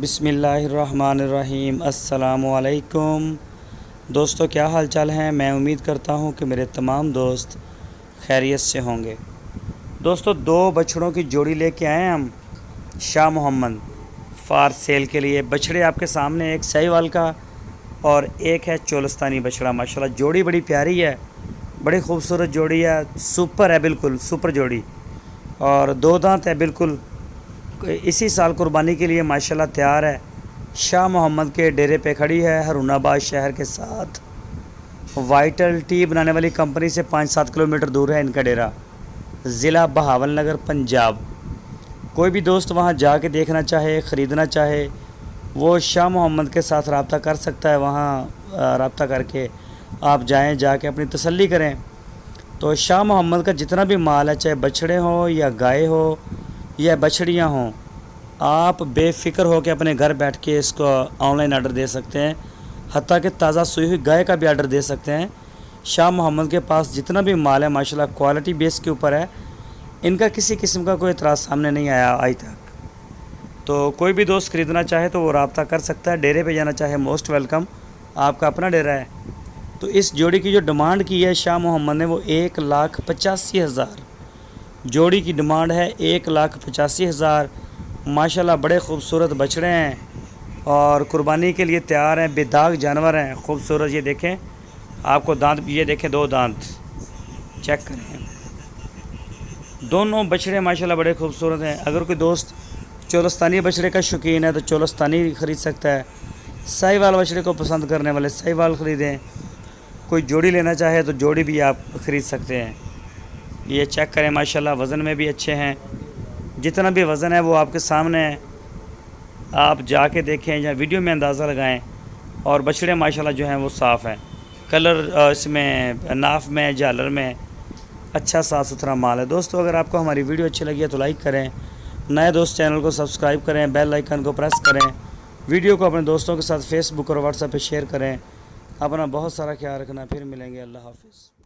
बिस्मिल्लाहिर्रहमानिर्रहीम। अस्सलामुअलैकुम दोस्तों, क्या हाल चाल हैं। मैं उम्मीद करता हूं कि मेरे तमाम दोस्त खैरियत से होंगे। दोस्तों, दो बछड़ों की जोड़ी लेके आए हैं हम शाह मोहम्मद फार सेल के लिए। बछड़े आपके सामने, एक साहिवाल का और एक है चोलस्तानी बछड़ा। माशाल्लाह जोड़ी बड़ी प्यारी है, बड़ी खूबसूरत जोड़ी है, सुपर है, बिल्कुल सुपर जोड़ी। और दो दांत है, बिल्कुल इसी साल कुर्बानी के लिए माशाल्लाह तैयार है। शाह मोहम्मद के डेरे पे खड़ी है, हरुणाबाद शहर के साथ। वाइटल टी बनाने वाली कंपनी से 5-7 किलोमीटर दूर है इनका डेरा, ज़िला बहावलनगर, पंजाब। कोई भी दोस्त वहां जाके देखना चाहे, ख़रीदना चाहे, वो शाह मोहम्मद के साथ रब्ता कर सकता है। वहाँ रब्ता करके आप जाएं, जाके अपनी तसल्ली करें। तो शाह मोहम्मद का जितना भी माल है, चाहे बछड़े हों या गाय हो या बछड़ियाँ हों, आप बेफ़िक्र हो के अपने घर बैठ के इसको ऑनलाइन आर्डर दे सकते हैं। हत्ता कि ताज़ा सूई हुई गाय का भी आर्डर दे सकते हैं। शाह मोहम्मद के पास जितना भी माल है माशाल्लाह क्वालिटी बेस के ऊपर है। इनका किसी किस्म का कोई एतराज़ सामने नहीं आया आज तक। तो कोई भी दोस्त ख़रीदना चाहे तो वो रब्ता कर सकता है। डेरे पे जाना चाहे मोस्ट वेलकम, आपका अपना डेरा है। तो इस जोड़ी की जो डिमांड की है शाह मोहम्मद ने, वो 1,85,000 जोड़ी की डिमांड है। 1,85,000 माशाल्लाह बड़े खूबसूरत बछड़े हैं और कुर्बानी के लिए तैयार हैं। बेदाग जानवर हैं, खूबसूरत। ये देखें, आपको दांत, ये देखें, दो दांत चेक करें। दोनों बछड़े माशाल्लाह बड़े खूबसूरत हैं। अगर कोई दोस्त चोलस्तानी बछड़े का शौकीन है तो चोलस्तानी ख़रीद सकता है। साहिवाल बछड़े को पसंद करने वाले साहिवाल ख़रीदें। कोई जोड़ी लेना चाहे तो जोड़ी भी आप ख़रीद सकते हैं। ये चेक करें, माशाल्लाह वज़न में भी अच्छे हैं। जितना भी वज़न है वो आपके सामने है, आप जाके देखें या वीडियो में अंदाज़ा लगाएं। और बछड़े माशाल्लाह जो हैं वो साफ़ हैं। कलर इसमें नाफ में, झालर में अच्छा साफ़ सुथरा माल है। दोस्तों, अगर आपको हमारी वीडियो अच्छी लगी है तो लाइक करें। नए दोस्त चैनल को सब्सक्राइब करें, बेल आइकन को प्रेस करें। वीडियो को अपने दोस्तों के साथ फेसबुक और व्हाट्सएप पर शेयर करें। अपना बहुत सारा ख्याल रखना। फिर मिलेंगे। अल्लाह हाफ़िज़।